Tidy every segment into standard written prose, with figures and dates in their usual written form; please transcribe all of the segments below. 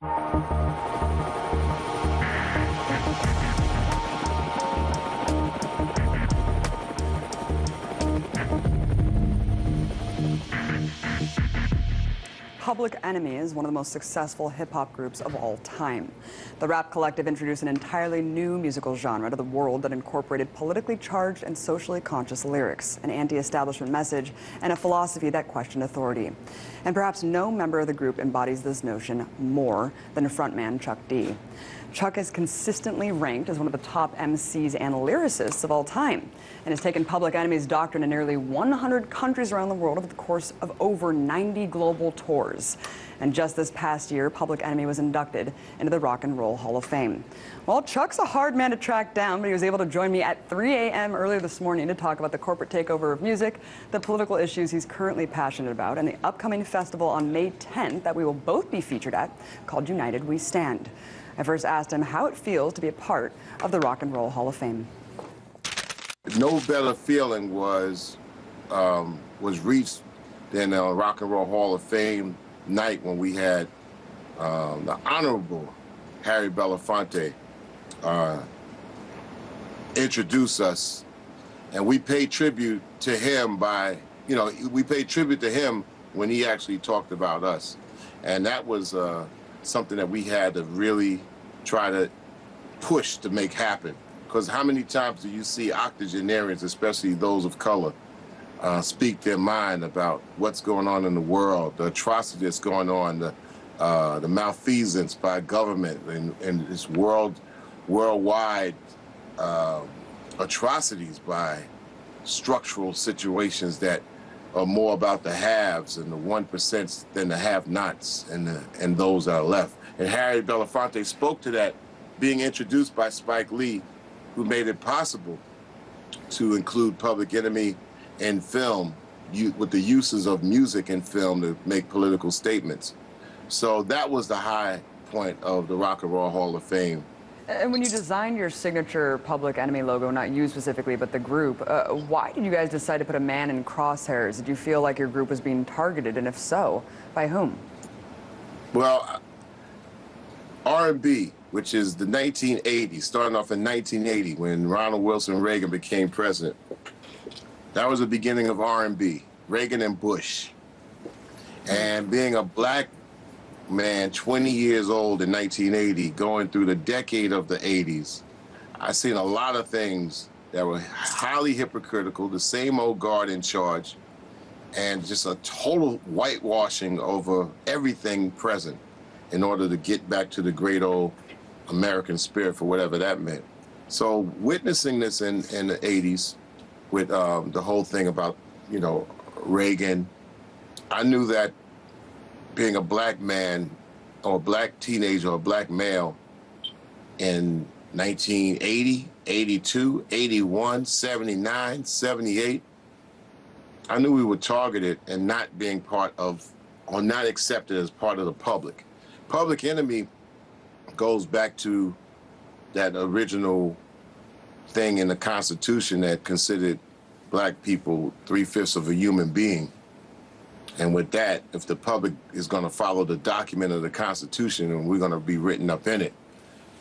Public Enemy is one of the most successful hip-hop groups of all time. The rap collective introduced an entirely new musical genre to the world that incorporated politically charged and socially conscious lyrics, an anti-establishment message, and a philosophy that questioned authority. And perhaps no member of the group embodies this notion more than frontman Chuck D. Chuck is consistently ranked as one of the top MCs and lyricists of all time, and has taken Public Enemy's doctrine to nearly 100 countries around the world over the course of over 90 global tours. And just this past year, Public Enemy was inducted into the Rock and Roll Hall of Fame. Well, Chuck's a hard man to track down, but he was able to join me at 3 a.m. earlier this morning to talk about the corporate takeover of music, the political issues he's currently passionate about, and the upcoming festival on May 10th that we will both be featured at, called United We Stand. I first asked him how it feels to be a part of the Rock and Roll Hall of Fame. No better feeling was reached than the Rock and Roll Hall of Fame night when we had the Honorable Harry Belafonte introduce us, and we paid tribute to him by, we paid tribute to him when he actually talked about us, and that was something that we had to really try to push to make happen. Because how many times do you see octogenarians, especially those of color, speak their mind about what's going on in the world, the atrocity that's going on, the malfeasance by government, and this worldwide atrocities by structural situations that are more about the haves and the 1% than the have-nots and those that are left. And Harry Belafonte spoke to that, being introduced by Spike Lee, who made it possible to include Public Enemy in film with the uses of music in film to make political statements. So that was the high point of the Rock and Roll Hall of Fame. And when you designed your signature Public Enemy logo, not you specifically, but the group, why did you guys decide to put a man in crosshairs? Did you feel like your group was being targeted, and if so, by whom? Well, R&B, which is the 1980s, starting off in 1980 when Ronald Wilson Reagan became president. That was the beginning of R&B, Reagan and Bush. And being a black man, 20 years old in 1980, going through the decade of the 80s, I seen a lot of things that were highly hypocritical, the same old guard in charge, and just a total whitewashing over everything present in order to get back to the great old American spirit, for whatever that meant. So witnessing this in the 80s with the whole thing about, Reagan, I knew that being a black man or a black teenager or a black male in 1980, 82, 81, 79, 78, I knew we were targeted and not being part of, or not accepted as part of the public. Public Enemy goes back to that original thing in the Constitution that considered black people 3/5 of a human being. And with that, if the public is going to follow the document of the Constitution and we're going to be written up in it,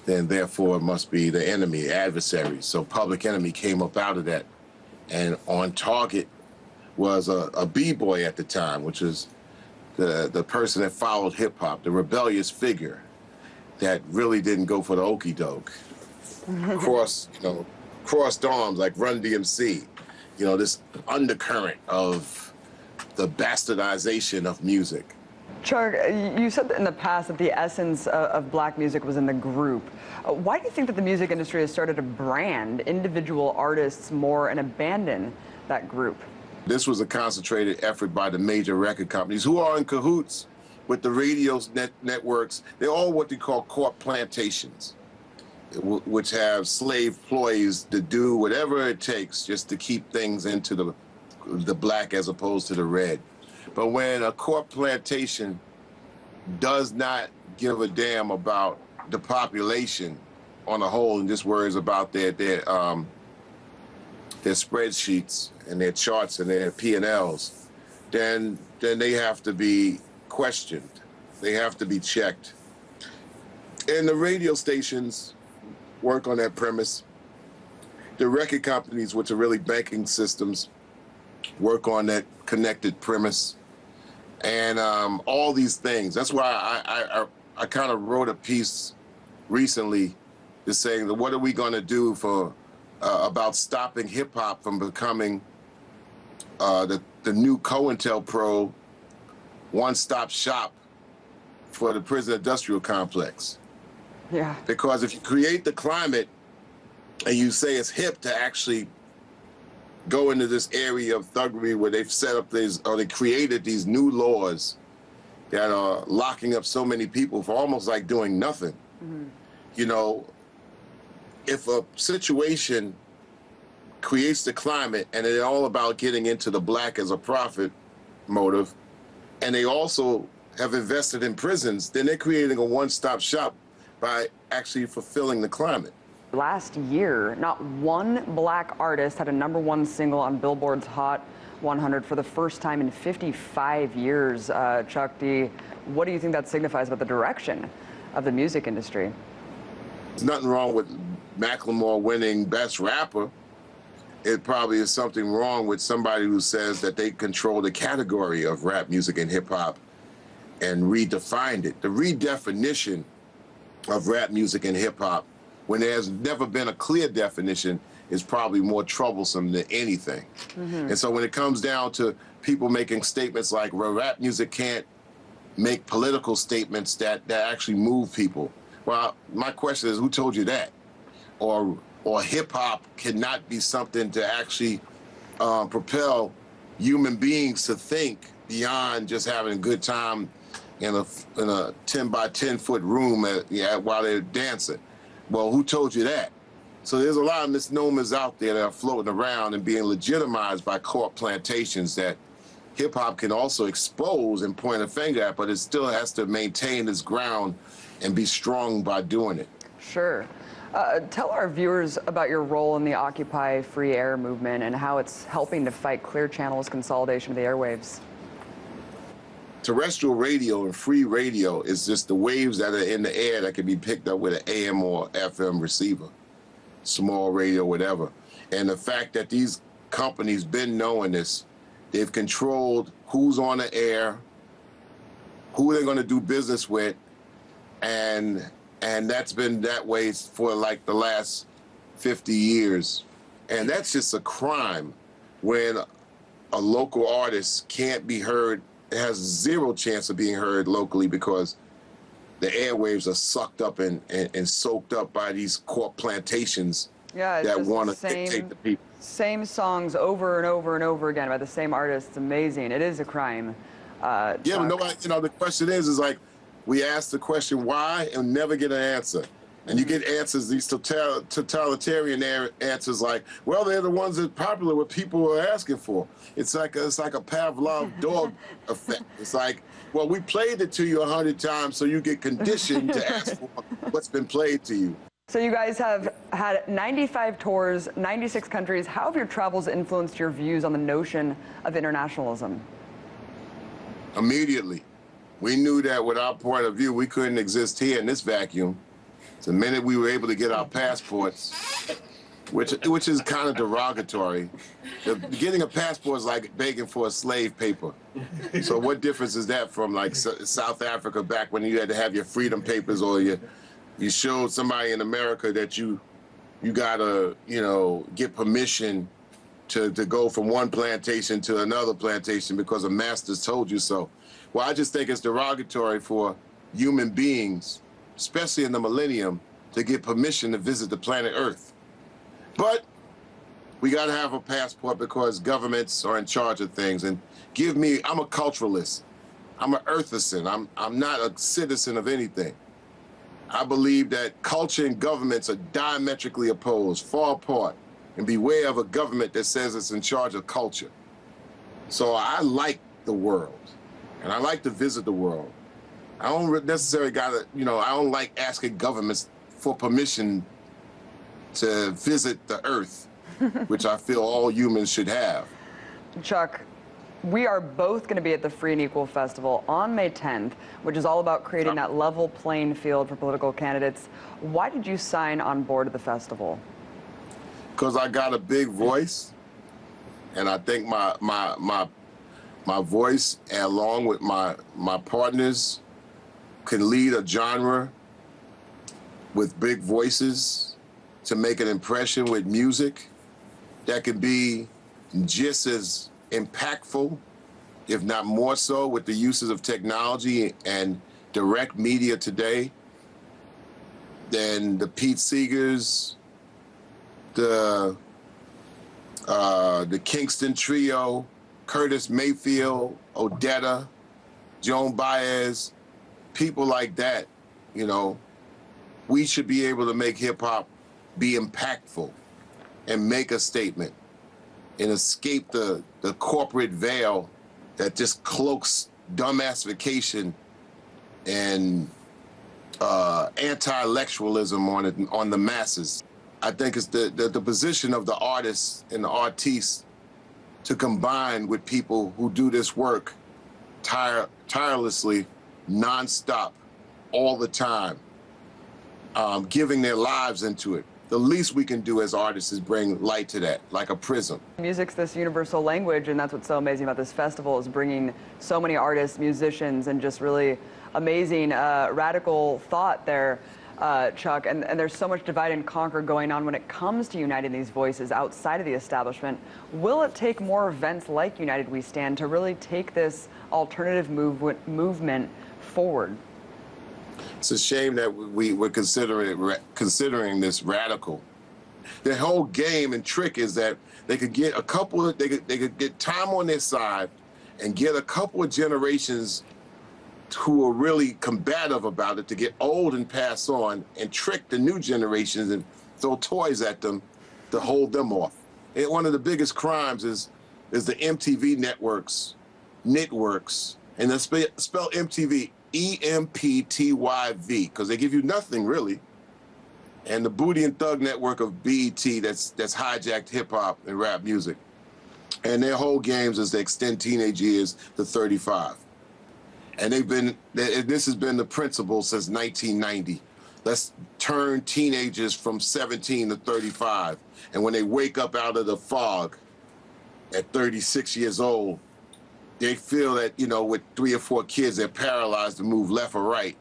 then therefore it must be the enemy, adversary. So Public Enemy came up out of that. And on target was a B-boy at the time, which was the person that followed hip-hop, the rebellious figure that really didn't go for the okie doke. Crossed arms like Run DMC. This undercurrent of the bastardization of music. Chuck, you said that in the past that the essence of black music was in the group. Why do you think that the music industry has started to brand individual artists more and abandon that group? This was a concentrated effort by the major record companies who are in cahoots with the radio networks. They're all what they call cor-plantations, which have slave employees to do whatever it takes just to keep things into the black as opposed to the red. But when a cor-plantation does not give a damn about the population on a whole and just worries about their spreadsheets and their charts and their P&Ls, then they have to be questioned. They have to be checked. And the radio stations work on that premise. The record companies, which are really banking systems, work on that connected premise. And all these things. That's why I kind of wrote a piece recently just saying that what are we going to do for about stopping hip hop from becoming the new CoIntelPro one-stop shop for the prison industrial complex. Yeah. Because if you create the climate and you say it's hip to actually go into this area of thuggery where they've set up these, or they created these new laws that are locking up so many people for almost like doing nothing. Mm-hmm. You know, if a situation creates the climate and it's all about getting into the black as a profit motive, and they also have invested in prisons, then they're creating a one-stop shop by actually fulfilling the climate. Last year, not one black artist had a #1 single on Billboards Hot 100 for the first time in 55 years. Chuck D, what do you think that signifies about the direction of the music industry? There's nothing wrong with Macklemore winning Best Rapper. It probably is something wrong with somebody who says that they control the category of rap music and hip hop and redefined it. The redefinition of rap music and hip hop, when there's never been a clear definition, is probably more troublesome than anything. Mm-hmm. And so when it comes down to people making statements like, well, rap music can't make political statements that actually move people. Well, my question is, who told you that? Or hip hop cannot be something to actually propel human beings to think beyond just having a good time in a 10 by 10 foot room while they're dancing. Well, who told you that? So there's a lot of misnomers out there that are floating around and being legitimized by cor-plantations that hip hop can also expose and point a finger at, but it still has to maintain its ground and be strong by doing it. Sure. Tell our viewers about your role in the Occupy Free Air movement and how it's helping to fight Clear Channel's consolidation of the airwaves. Terrestrial radio and free radio is just the waves that are in the air that can be picked up with an AM or FM receiver, small radio, whatever. And the fact that these companies been knowing this, they've controlled who's on the air, who they're going to do business with, and that's been that way for like the last 50 years. And that's just a crime when a local artist can't be heard, has zero chance of being heard locally because the airwaves are sucked up and soaked up by these cor-plantations that want to dictate the people. Same songs over and over and over again by the same artists. It's amazing. It is a crime. Yeah, but nobody, the question is like, we ask the question why and never get an answer. And you get answers, these totalitarian answers like, well, they're the ones that are popular, what people are asking for. It's like a Pavlov dog effect. It's like, well, we played it to you 100 times, so you get conditioned to ask for what's been played to you. So you guys have had 95 tours, 96 countries. How have your travels influenced your views on the notion of internationalism? Immediately. We knew that with our point of view, we couldn't exist here in this vacuum. The minute we were able to get our passports, which is kind of derogatory. Getting a passport is like begging for a slave paper. So what difference is that from like South Africa back when you had to have your freedom papers, or you showed somebody in America that you gotta, get permission to go from one plantation to another plantation because a master's told you so. Well, I just think it's derogatory for human beings, especially in the millennium, to get permission to visit the planet Earth. But we got to have a passport because governments are in charge of things. And I'm a culturalist. I'm an earthicist. I'm not a citizen of anything. I believe that culture and governments are diametrically opposed, far apart, and beware of a government that says it's in charge of culture. So I like the world, and I like to visit the world. I don't necessarily gotta, I don't like asking governments for permission to visit the Earth, which I feel all humans should have. Chuck, We are both going to be at the Free and Equal Festival on May 10th, which is all about creating that level playing field for political candidates. Why did you sign on board of the festival? Because I got a big voice, and I think my voice, along with my partners, can lead a genre with big voices to make an impression with music that can be just as impactful, if not more so, with the uses of technology and direct media today than the Pete Seegers, the Kingston Trio, Curtis Mayfield, Odetta, Joan Baez, people like that. You know, we should be able to make hip hop be impactful and make a statement and escape the corporate veil that just cloaks dumbassification and anti-intellectualism on the masses. I think it's the position of the artists and the artistes to combine with people who do this work tirelessly, nonstop, all the time, giving their lives into it. The least we can do as artists is bring light to that, like a prism. Music's this universal language, and that's what's so amazing about this festival, is bringing so many artists, musicians, and just really amazing radical thought there, Chuck. And there's so much divide and conquer going on when it comes to uniting these voices outside of the establishment. Will it take more events like United We Stand to really take this alternative movement forward? It's a shame that we're considering this radical. The whole game and trick is that they could get a couple of, they could get time on their side and get a couple of generations who are really combative about it to get old and pass on and trick the new generations and throw toys at them to hold them off. And one of the biggest crimes is the MTV networks, and they spell MTV EMPTYV, because they give you nothing really. And the Booty and Thug network of BET that's hijacked hip hop and rap music. And their whole games is to extend teenage years to 35. And this has been the principle since 1990. Let's turn teenagers from 17 to 35. And when they wake up out of the fog at 36 years old, they feel that, you know, with 3 or 4 kids, they're paralyzed to move left or right.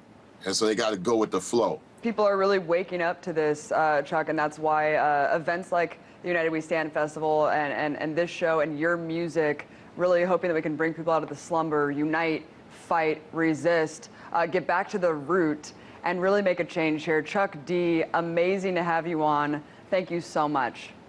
And so they got to go with the flow. People are really waking up to this, Chuck, and that's why events like the United We Stand Festival and this show and your music, really hoping that we can bring people out of the slumber, unite, fight, resist, get back to the root, and really make a change here. Chuck D, amazing to have you on. Thank you so much.